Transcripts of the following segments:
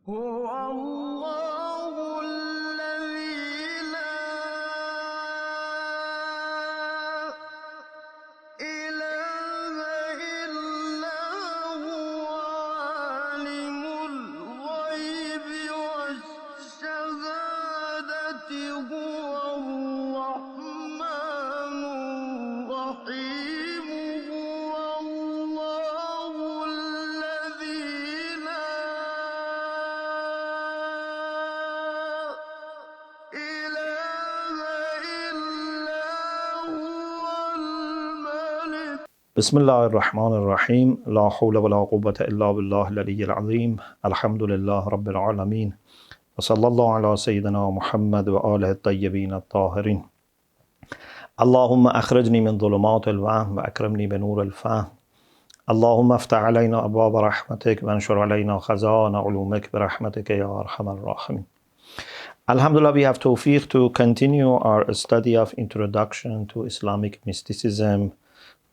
هو الله الذي لا إله إلا هو عالم الغيب والشهادة هو الرحمن الرحيم هو الله الذي لا إله إلا هو الملك. بسم الله الرحمن الرحيم لا حول ولا قوة إلا بالله العلي العظيم الحمد لله رب العالمين وصلى الله على سيدنا محمد وآله الطيبين الطاهرين اللهم أخرجني من ظلمات الوهم وأكرمني بنور الفهم اللهم افتح علينا أبواب رحمتك وانشر علينا خزائن علومك برحمتك يا أرحم الراحمين. Alhamdulillah, we have tawfiq to continue our study of Introduction to Islamic Mysticism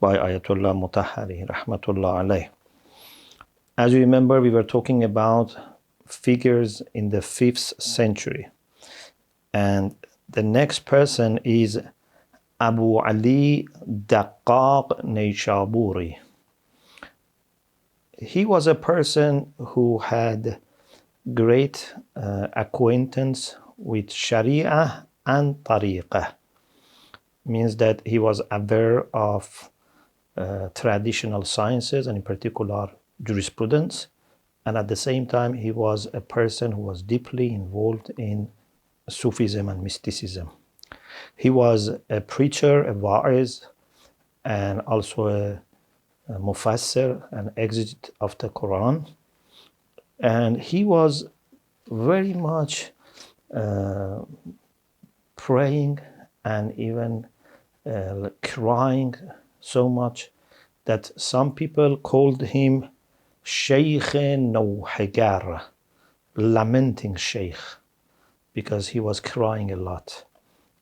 by Ayatollah Mutahhari, rahmatullah alayh. As you remember, we were talking about figures in the 5th century. And the next person is Abu Ali Daqqaq Nishaburi. He was a person who had great acquaintance with Sharia and Tariqah. Means that he was aware of traditional sciences and in particular jurisprudence, and at the same time he was a person who was deeply involved in Sufism and mysticism. He was a preacher, a wa'iz, and also a mufassir, an exegete of the Quran, and he was very much praying and even crying so much that some people called him Sheikh Nawhigar, lamenting Sheikh, because he was crying a lot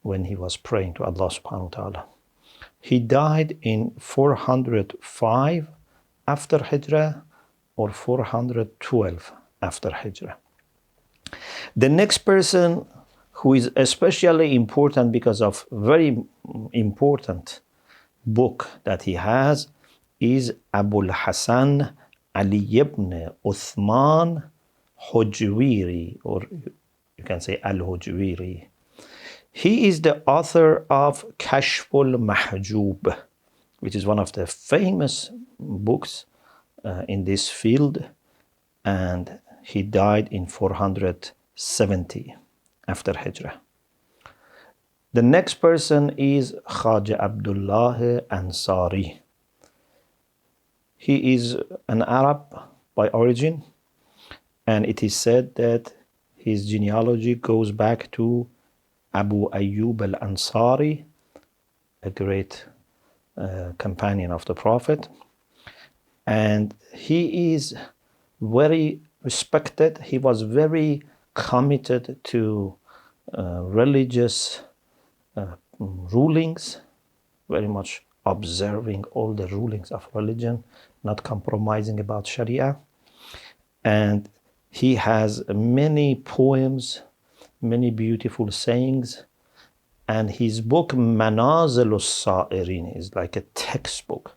when he was praying to Allah subhanahu wa ta'ala. He died in 405 after Hijrah or 412 after Hijrah. The next person who is especially important because of very important book that he has is Abul Hasan Ali ibn Uthman Hujwiri, or you can say al-Hujwiri. He is the author of Kashful Mahjub, which is one of the famous books in this field, and he died in 470 after Hijrah. The next person is Khwaja Abdullah al-Ansari. He is an Arab by origin, and it is said that his genealogy goes back to Abu Ayyub al-Ansari, a great companion of the Prophet. And he is very respected. He was very committed to religious rulings, very much observing all the rulings of religion, not compromising about Sharia. And he has many poems, many beautiful sayings, and his book Manazil al-Sa'irin is like a textbook,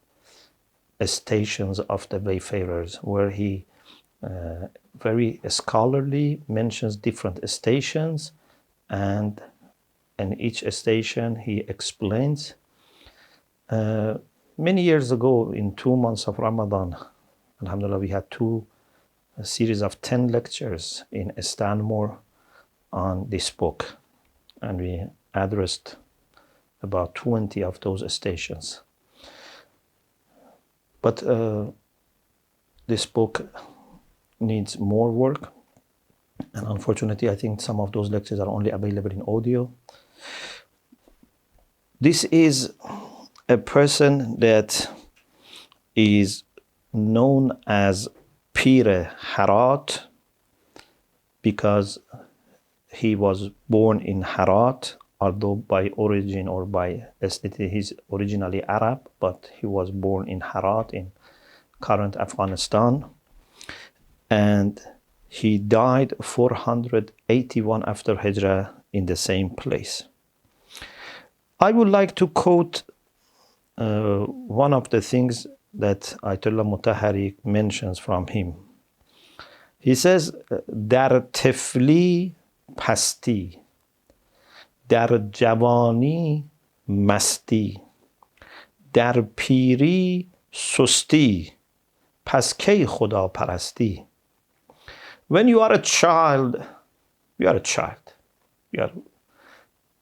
Stations of the Wayfarers, where he very scholarly mentions different stations, and in each station he explains. Many years ago, in 2 months of Ramadan, alhamdulillah, we had a series of 10 lectures in Stanmore on this book, and we addressed about 20 of those stations. But this book needs more work, and unfortunately I think some of those lectures are only available in audio. This is a person that is known as Pir Harat because he was born in Harat, although by origin or by ethnicity he's originally Arab, but he was born in Harat in current Afghanistan. And He died 481 after Hijrah in the same place. I would like to quote one of the things that Ayatollah Mutahhari mentions from him. He says, در طفلی پستی، در جوانی مستی، در پیری سستی، پس کی خدا پرستی. When you are a child, you are a child. You are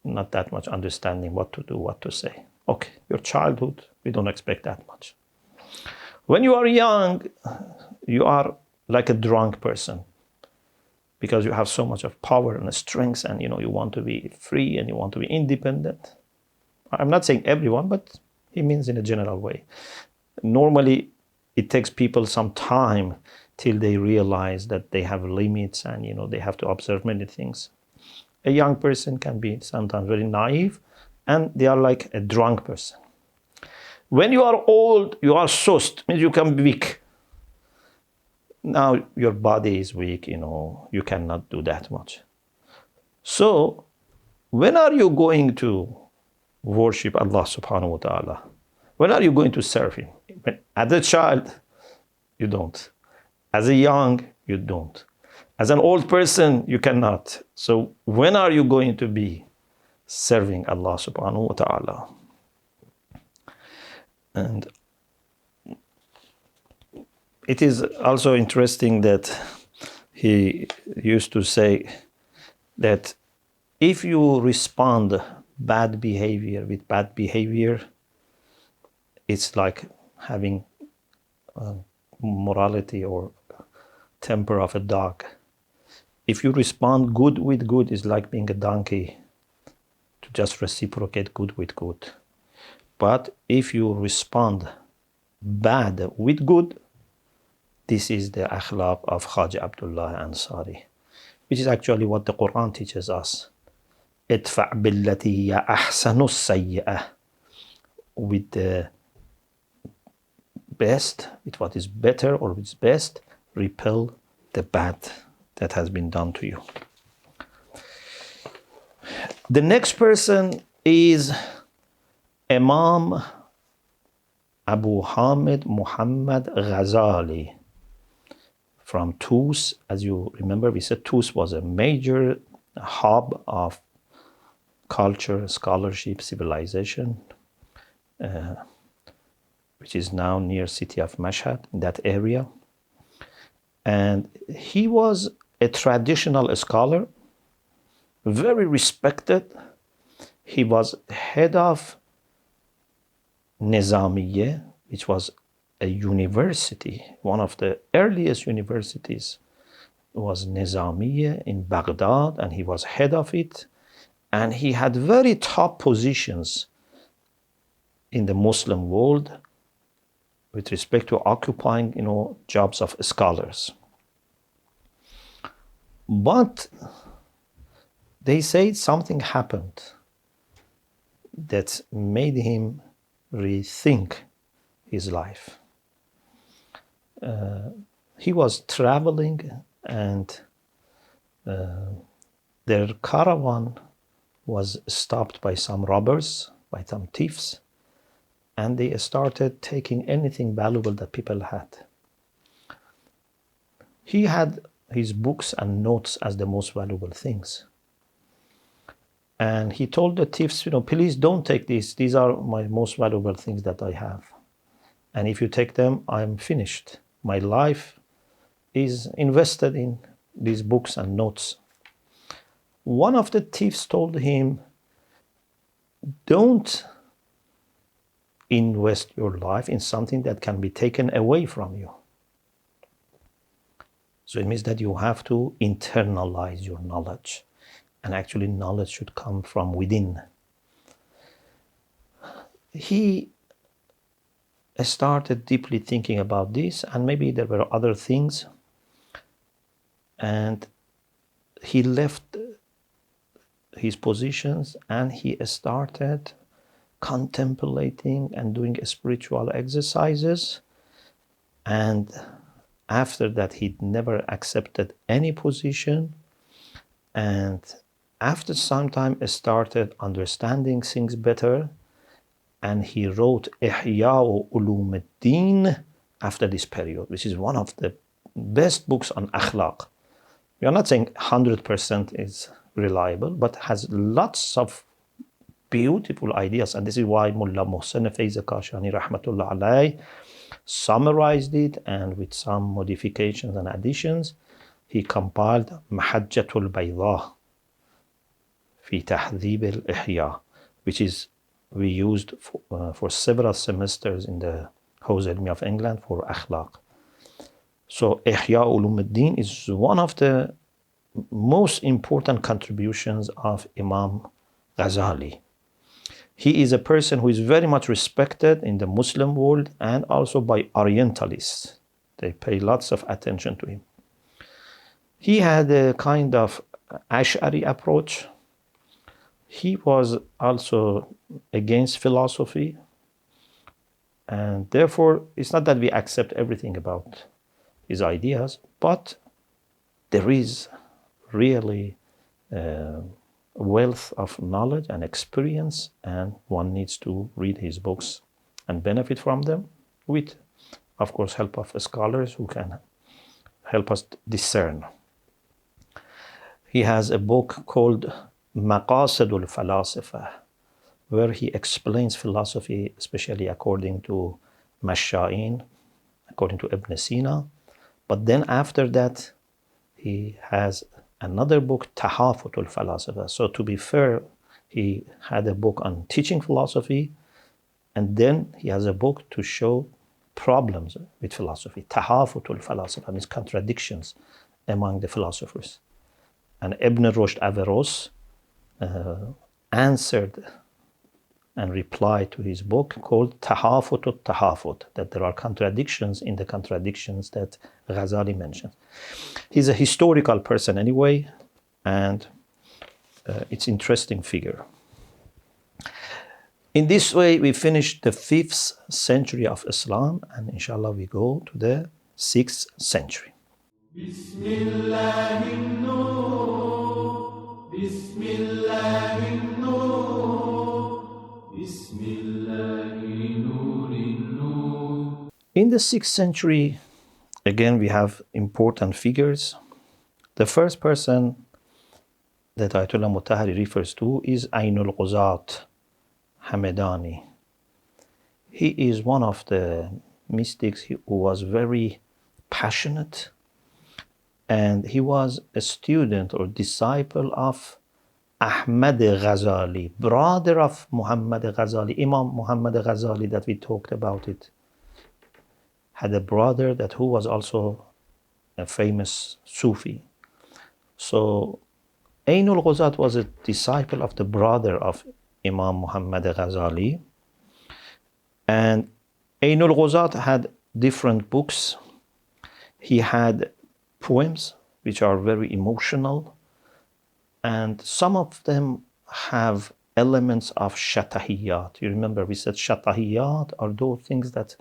not that much understanding what to do, what to say. Okay, your childhood, we don't expect that much. When you are young, you are like a drunk person because you have so much of power and strength, and you want to be free and you want to be independent. I'm not saying everyone, but he means in a general way. Normally, it takes people some time till they realize that they have limits and they have to observe many things. A young person can be sometimes very naive, and they are like a drunk person. When you are old, you are sust, means you can be weak. Now your body is weak, you cannot do that much. So, when are you going to worship Allah subhanahu wa ta'ala? When are you going to serve Him? As a child, you don't. As a young, you don't. As an old person, you cannot. So when are you going to be serving Allah subhanahu wa ta'ala? And it is also interesting that he used to say that if you respond bad behavior with bad behavior, it's like having morality or temper of a dog. If you respond good with good, it's like being a donkey, to just reciprocate good with good. But if you respond bad with good, this is the akhlaq of Khwaja Abdullah al-Ansari, which is actually what the Quran teaches us. ادفع بالتي هي أحسن السيئة, with the best, with what is better or with best, repel the bad that has been done to you. The next person is Imam Abu Hamid Muhammad Ghazali from Tus. As you remember, we said Tus was a major hub of culture, scholarship, civilization, which is now near city of Mashhad, in that area. And he was a traditional scholar, very respected. He was head of Nizamiye, which was a university. One of the earliest universities was Nizamiye in Baghdad, and he was head of it. And he had very top positions in the Muslim world with respect to occupying, jobs of scholars. But they say something happened that made him rethink his life. He was traveling, and their caravan was stopped by some robbers, by some thieves, and they started taking anything valuable that people had. He had his books and notes as the most valuable things. And he told the thieves, please don't take these. These are my most valuable things that I have. And if you take them, I'm finished. My life is invested in these books and notes. One of the thieves told him, don't invest your life in something that can be taken away from you. So it means that you have to internalize your knowledge. And actually, knowledge should come from within. He started deeply thinking about this, and maybe there were other things. And he left his positions, and he started contemplating and doing spiritual exercises. And after that, he never accepted any position. And after some time, started understanding things better. And he wrote Ihya Ulum al-Din after this period, which is one of the best books on akhlaq. We are not saying 100% is reliable, but has lots of beautiful ideas. And this is why Mullah Mohsen Faiz Kashani Rahmatullah Alayh summarized it, and with some modifications and additions, he compiled Mahajjatul Baydah fi Tahdhib al-Ihya, which is we used for several semesters in the House Ilmi of England for akhlaq. So Ihya Ulum al-Din is one of the most important contributions of Imam Ghazali. He is a person who is very much respected in the Muslim world and also by Orientalists. They pay lots of attention to him. He had a kind of Ash'ari approach. He was also against philosophy, and therefore it's not that we accept everything about his ideas, but there is really wealth of knowledge and experience, and one needs to read his books and benefit from them with, of course, help of scholars who can help us discern. He has a book called Maqasidul Falasifa, where he explains philosophy, especially according to Masha'in, according to Ibn Sina. But then after that, he has another book, Tahafutul Falasifa. So to be fair, he had a book on teaching philosophy, and then he has a book to show problems with philosophy. Tahafutul Falasifa means contradictions among the philosophers. And Ibn Rushd Averroes answered and replied to his book called Tahafutut Tahafut, that there are contradictions in the contradictions that Ghazali mentioned. He's a historical person anyway, and it's an interesting figure. In this way, we finished the 5th century of Islam, and inshallah we go to the 6th century. In the 6th century, again, we have important figures. The first person that Ayatollah Mutahhari refers to is Ainul Quzat Hamedani. He is one of the mystics who was very passionate, and he was a student or disciple of Ahmed Ghazali, brother of Muhammad Ghazali. Imam Muhammad Ghazali that we talked about it had a brother that who was also a famous Sufi. So Ainul Quzat was a disciple of the brother of Imam Muhammad Ghazali. And Ainul Quzat had different books. He had poems which are very emotional, and some of them have elements of shatahiyat. You remember we said shatahiyat are those things that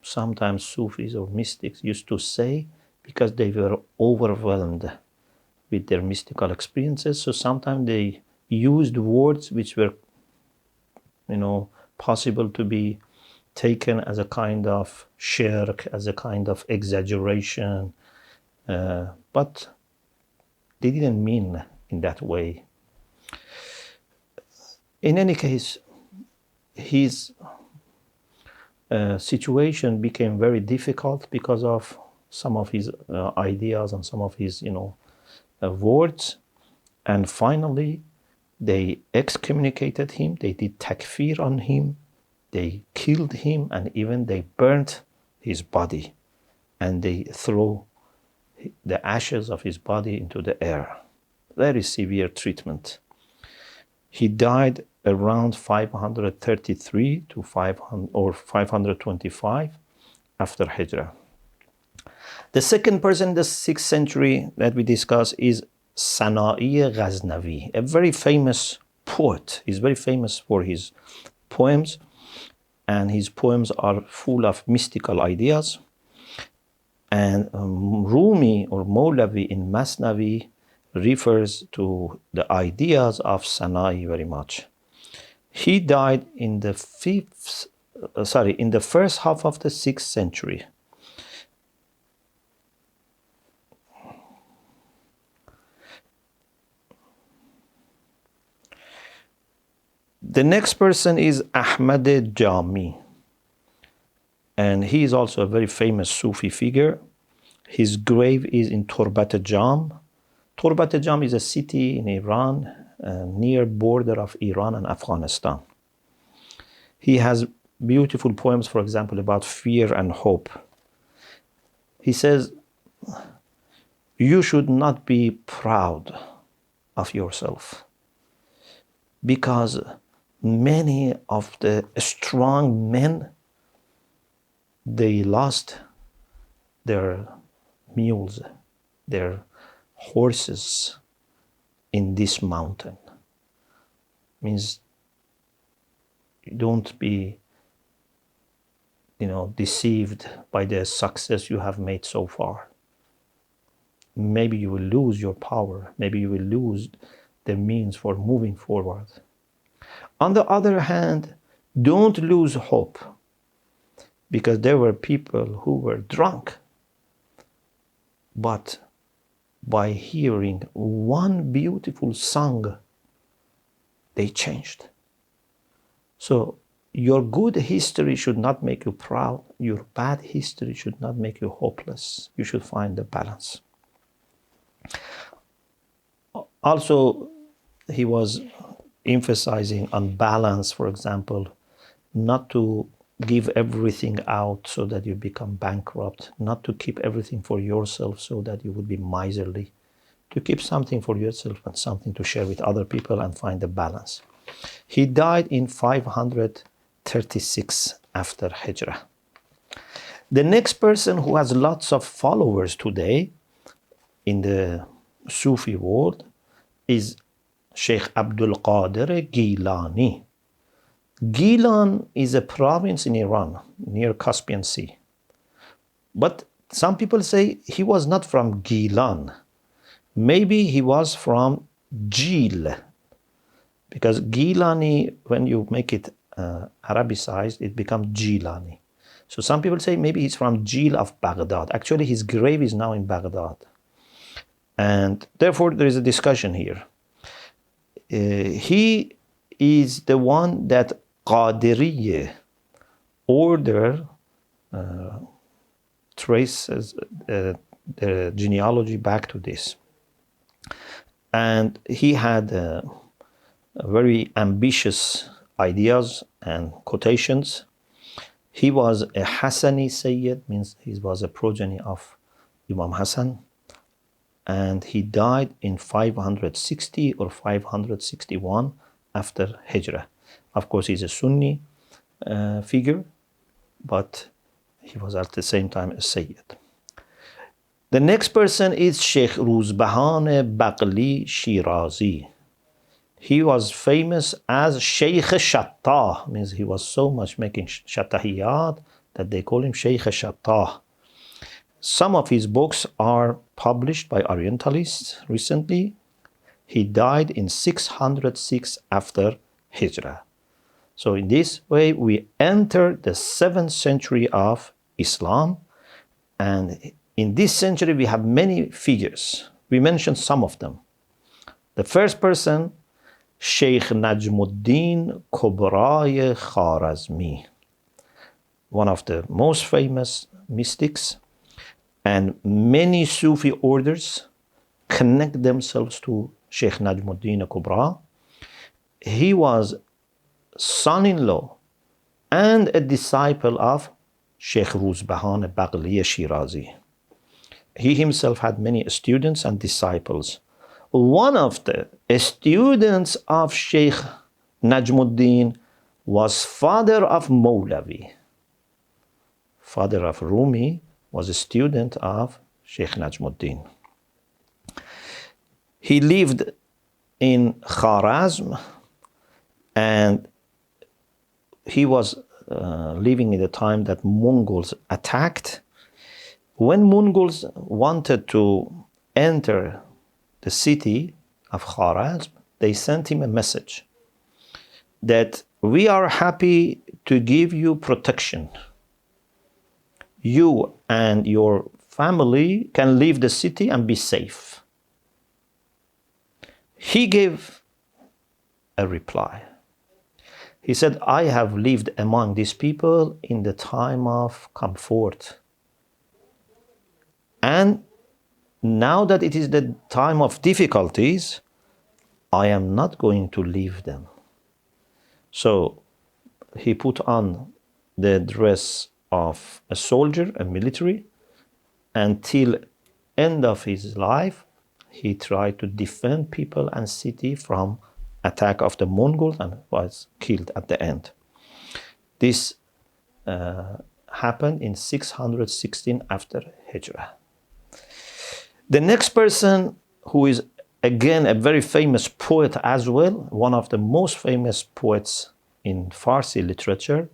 sometimes Sufis or mystics used to say because they were overwhelmed with their mystical experiences. So sometimes they used words which were, possible to be taken as a kind of shirk, as a kind of exaggeration, but they didn't mean in that way. In any case, his situation became very difficult because of some of his ideas and some of his, words. And finally, they excommunicated him, they did takfir on him, they killed him, and even they burnt his body. And they threw the ashes of his body into the air. Very severe treatment. He died around 533 to 525 after Hijrah. The second person in the 6th century that we discuss is Sanai al-Ghaznavi, a very famous poet. He's very famous for his poems, and his poems are full of mystical ideas. And Rumi or Mawlavi in Masnavi refers to the ideas of Sanai very much. He died in the in the first half of the 6th century. The next person is Ahmed Jami, and he is also a very famous Sufi figure. His grave is in Turbat Jam. Turbat Jam is a city in Iran, near border of Iran and Afghanistan. He has beautiful poems, for example, about fear and hope. He says, you should not be proud of yourself, because many of the strong men, they lost their mules, their horses in this mountain. Means don't be, deceived by the success you have made so far. Maybe you will lose your power. Maybe you will lose the means for moving forward. On the other hand, don't lose hope, because there were people who were drunk, but by hearing one beautiful song, they changed. So your good history should not make you proud. Your bad history should not make you hopeless. You should find the balance. Also, he was emphasizing on balance, for example, not to give everything out so that you become bankrupt, not to keep everything for yourself so that you would be miserly, to keep something for yourself and something to share with other people and find the balance. He died in 536 after Hijrah. The next person who has lots of followers today in the Sufi world is Sheikh Abdul Qadir Jilani. Gilan is a province in Iran near Caspian Sea. But some people say he was not from Gilan. Maybe he was from Jil. Because Gilani, when you make it Arabicized, it becomes Jilani. So some people say maybe he's from Jil of Baghdad. Actually, his grave is now in Baghdad. And therefore, there is a discussion here. He is the one that Qadiriya order traces the genealogy back to this. And he had very ambitious ideas and quotations. He was a Hassani Sayyid, means he was a progeny of Imam Hassan. And he died in 560 or 561 after Hijrah. Of course, he's a Sunni figure, but he was at the same time a Sayyid. The next person is Sheikh Ruzbahan Baqli Shirazi. He was famous as Sheikh Shattah, means he was so much making Shattahiyat that they call him Sheikh Shattah. Some of his books are published by Orientalists recently. He died in 606 after Hijrah. So in this way, we enter the 7th century of Islam. And in this century, we have many figures. We mentioned some of them. The first person, Sheikh Najmuddin Kubra Khwarazmi, one of the most famous mystics. And many Sufi orders connect themselves to Sheikh Najmuddin Kubra. He was son-in-law and a disciple of Sheikh Ruzbahan Baqli Shirazi. He himself had many students and disciples. One of the students of Sheikh Najmuddin was father of Mawlavi. Father of Rumi was a student of Sheikh Najmuddin. He lived in Kharazm, and he was living in the time that Mongols attacked. When Mongols wanted to enter the city of Khwarazm, they sent him a message that we are happy to give you protection. You and your family can leave the city and be safe. He gave a reply. He said, I have lived among these people in the time of comfort. And now that it is the time of difficulties, I am not going to leave them. So he put on the dress of a soldier, a military, until end of his life, he tried to defend people and city from attack of the Mongols and was killed at the end. This happened in 616 after Hijrah. The next person, who is again a very famous poet as well, one of the most famous poets in Farsi literature,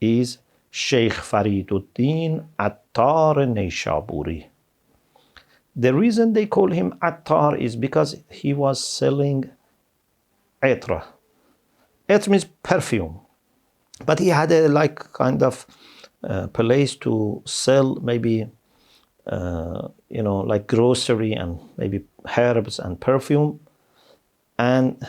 is Sheikh Fariduddin Attar of Nishapur. The reason they call him Attar is because he was selling Attar. Attar means perfume. But he had a kind of place to sell maybe like grocery and maybe herbs and perfume. And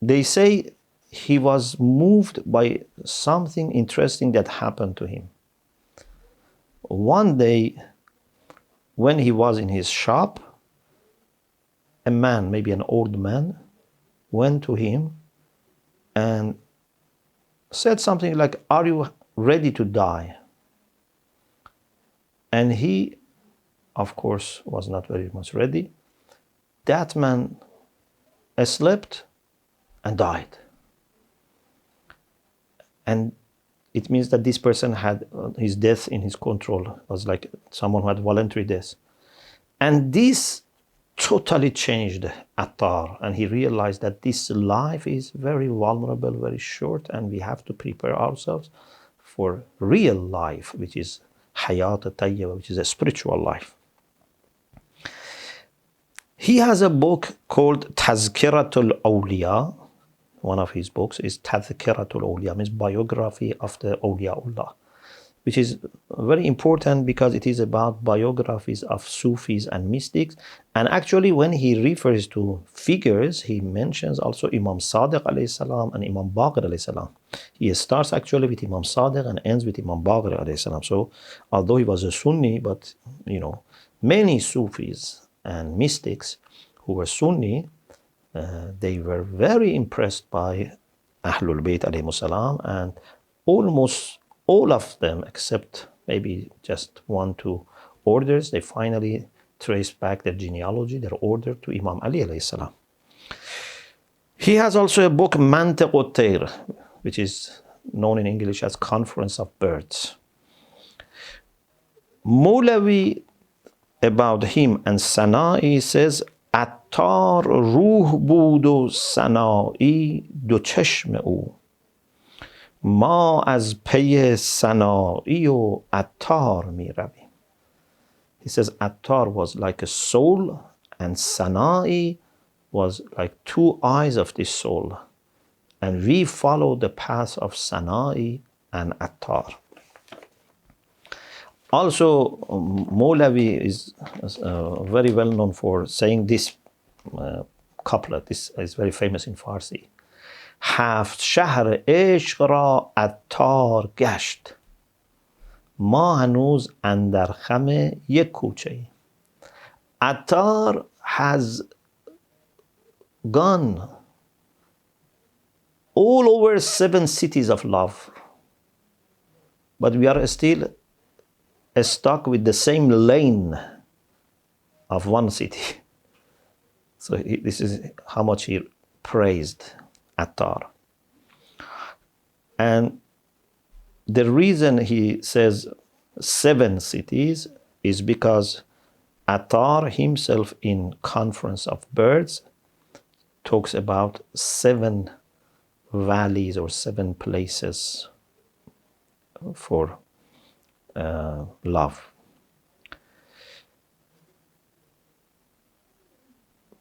they say he was moved by something interesting that happened to him. One day, when he was in his shop, a man, maybe an old man, went to him and said something like, are you ready to die? And he, of course, was not very much ready. That man slept and died. And it means that this person had his death in his control. It was like someone who had voluntary death. And this totally changed Attar. And he realized that this life is very vulnerable, very short, and we have to prepare ourselves for real life, which is Hayat Tayyiba, which is a spiritual life. He has a book called Tazkiratul Awliya. One of his books is Tazkiratul Awliya, means biography of the Awliyaullah, which is very important because it is about biographies of Sufis and mystics. And actually, when he refers to figures, he mentions also Imam Sadiq alayhi salam and Imam Baqir alayhi salam. He starts actually with Imam Sadiq and ends with Imam Baqir alayhi salam. So, although he was a Sunni, but many Sufis and mystics who were Sunni, they were very impressed by Ahlul Bayt alayhi salam, and almost all of them, except maybe just 1-2 orders, they finally traced back their genealogy, their order, to Imam Ali alayhi salam. He has also a book, Mantiq al-Tayr, which is known in English as Conference of Birds. Mawlavi, about him and Sanai, says, Attar ruh بود و سنایی دو چشم او ما از پی سنایی و عطار می رویم. He says Attar was like a soul and Sanai was like 2 eyes of this soul. And we follow the path of Sanai and Attar. Also, Mawlavi is very well known for saying this couplet. This is very famous in Farsi. هفت شهر عشق را عطار گشت ما هنوز اندر خم یک کوچه ای. Attar has gone all over 7 cities of love, but we are still stuck with the same lane of 1 city. So this is how much he praised Attar. And the reason he says 7 cities is because Attar himself in Conference of Birds talks about 7 valleys or 7 places for love.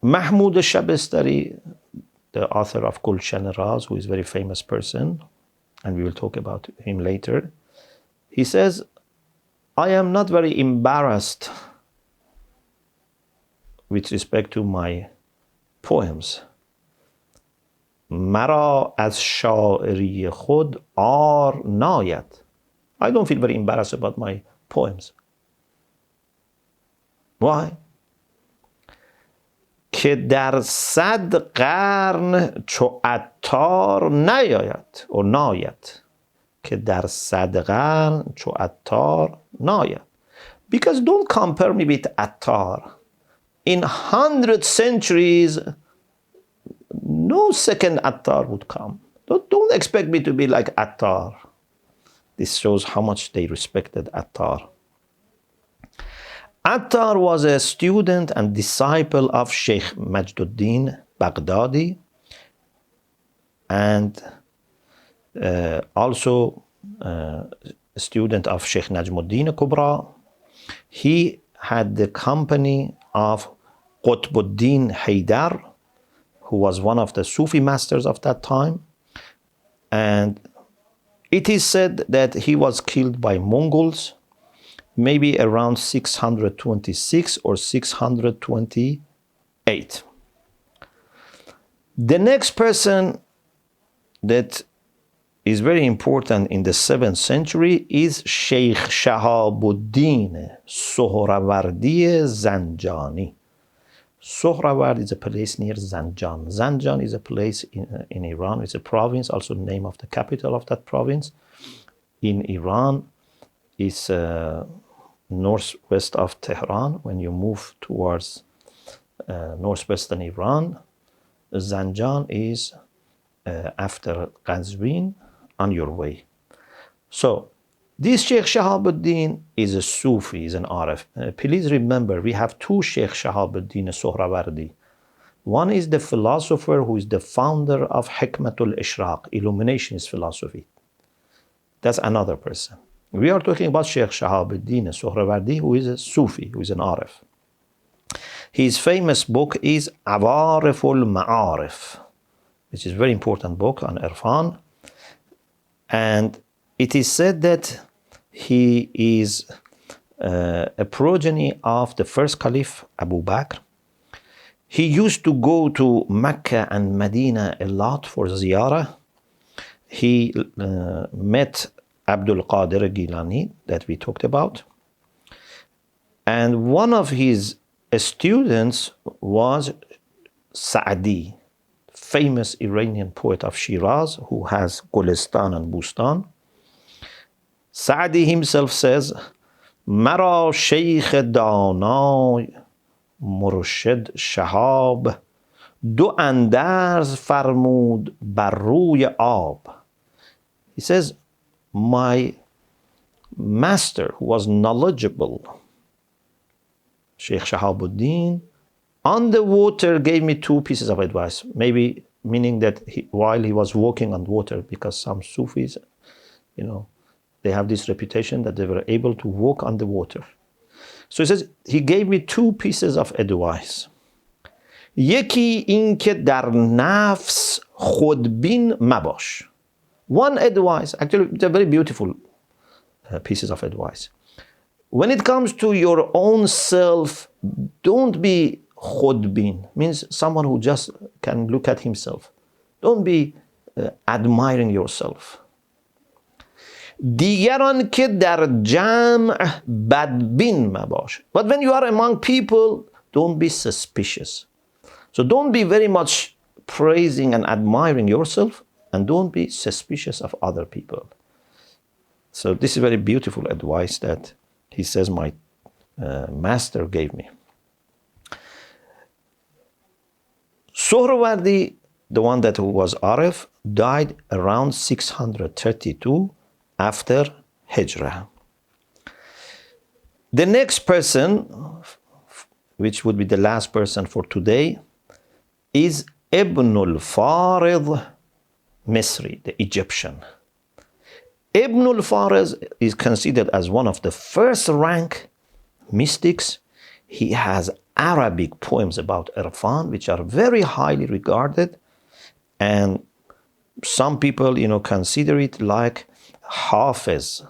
Mahmud al-Shabistari, the author of Gulshan Raz, who is a very famous person, and we will talk about him later, he says, I am not very embarrassed with respect to my poems. مرا از شاعری خود عار ناید. I don't feel very embarrassed about my poems. Why? که در 100 قرن چو عطار نیاید و ناید. که در 100 قرن چو عطار ناید. Because don't compare me with Attar. In 100 centuries, no second Attar would come. Don't expect me to be like Attar. This shows how much they respected Attar. Attar was a student and disciple of Sheikh Majduddin Baghdadi, and also a student of Sheikh Najmuddin Kubra. He had the company of Qutbuddin Haydar, who was one of the Sufi masters of that time. And it is said that he was killed by Mongols, maybe around 626 or 628. The next person that is very important in the 7th century is Sheikh Shahabuddin Sohrawardi Zanjani. Sohraward is a place near Zanjan. Zanjan is a place in Iran. It's a province, also the name of the capital of that province. In Iran, it's northwest of Tehran. When you move towards northwestern Iran, Zanjan is after Qazvin on your way. So, this Sheikh Shahabuddin is a Sufi, is an Arif. Please remember, we have two Sheikh Shahabuddin Sohrawardi. One is the philosopher who is the founder of Hikmatul Ishraq, illuminationist philosophy. That's another person. We are talking about Sheikh Shahabuddin Sohrawardi, who is a Sufi, who is an Arif. His famous book is Awariful Ma'arif, which is a very important book on Irfan. And it is said that he is a progeny of the first Caliph Abu Bakr. He used to go to Mecca and Medina a lot for ziyarah. He met Abdul Qadir Jilani that we talked about. And one of his students was Sa'di, famous Iranian poet of Shiraz who has Gulistan and Bustan. Sa'di himself says, Mara Sheikh Danay Murshid Shahab Do Andarz Farmud Bar Ruy Ab. He says, my master who was knowledgeable, Sheikh Shahabuddin, on the water gave me 2 pieces of advice. Maybe meaning that while he was walking on water, because some Sufis, they have this reputation that they were able to walk on the water. So he says, he gave me 2 pieces of advice. Yeki inke dar nafs khudbin mabash. One advice, actually it's a very beautiful pieces of advice. When it comes to your own self, don't be khudbin, means someone who just can look at himself. Don't be admiring yourself. دیگران که در جمع بدبین مباش. But when you are among people, don't be suspicious. So don't be very much praising and admiring yourself, and don't be suspicious of other people. So this is very beautiful advice that he says my master gave me. Sohrawardi, the one that was Arif, died around 632 after Hijrah. The next person, which would be the last person for today, is Ibn al-Farid Misri, the Egyptian. Ibn al-Farid is considered as one of the first rank mystics. He has Arabic poems about Irfan, which are very highly regarded, and some people, consider it like Hafiz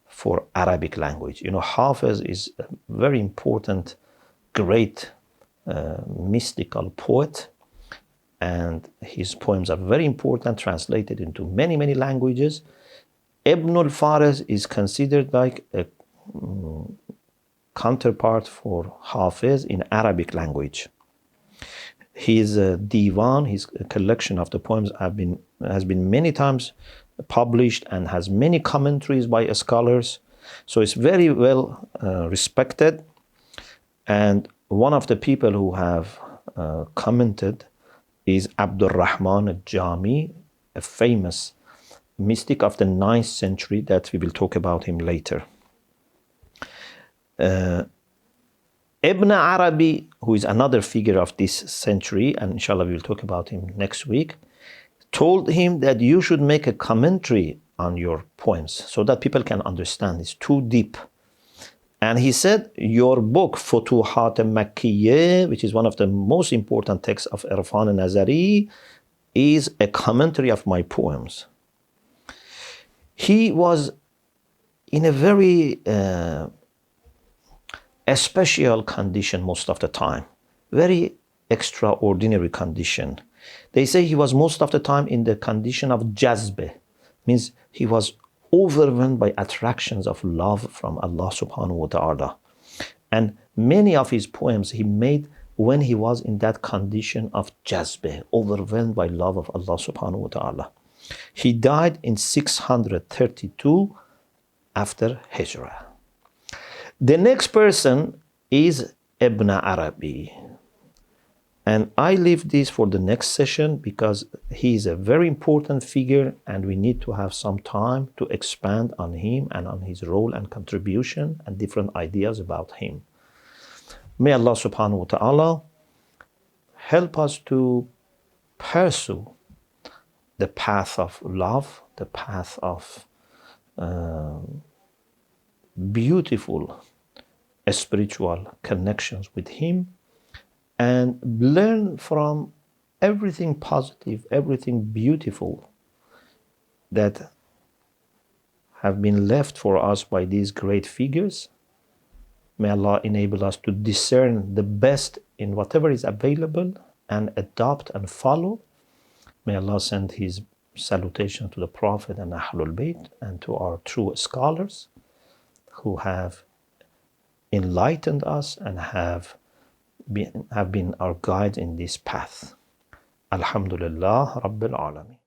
for Arabic language. Hafiz is a very important, great mystical poet, and his poems are very important, translated into many, many languages. Ibn al-Farid is considered like a counterpart for Hafiz in Arabic language. His divan, his collection of the poems, has been many times published and has many commentaries by scholars. So it's very well respected. And one of the people who have commented is Abdul Rahman Jami, a famous mystic of the 9th century that we will talk about him later. Ibn Arabi, who is another figure of this century, and inshallah we will talk about him next week, told him that you should make a commentary on your poems so that people can understand. It's too deep. And he said, your book, Futuhat al-Makkiyya, which is one of the most important texts of Irfan al-Nazari, is a commentary of my poems. He was in a very a special condition most of the time, very extraordinary condition. They say he was most of the time in the condition of jazbe, means he was overwhelmed by attractions of love from Allah subhanahu wa ta'ala. And many of his poems he made when he was in that condition of jazbe, overwhelmed by love of Allah subhanahu wa ta'ala. He died in 632 after Hijrah. The next person is Ibn Arabi. And I leave this for the next session because he is a very important figure and we need to have some time to expand on him and on his role and contribution and different ideas about him. May Allah subhanahu wa ta'ala help us to pursue the path of love, the path of beautiful spiritual connections with him, and learn from everything positive, everything beautiful that have been left for us by these great figures. May Allah enable us to discern the best in whatever is available and adopt and follow. May Allah send His salutation to the Prophet and Ahlul Bayt and to our true scholars who have enlightened us and have been our guides in this path. Alhamdulillah Rabbil Alameen.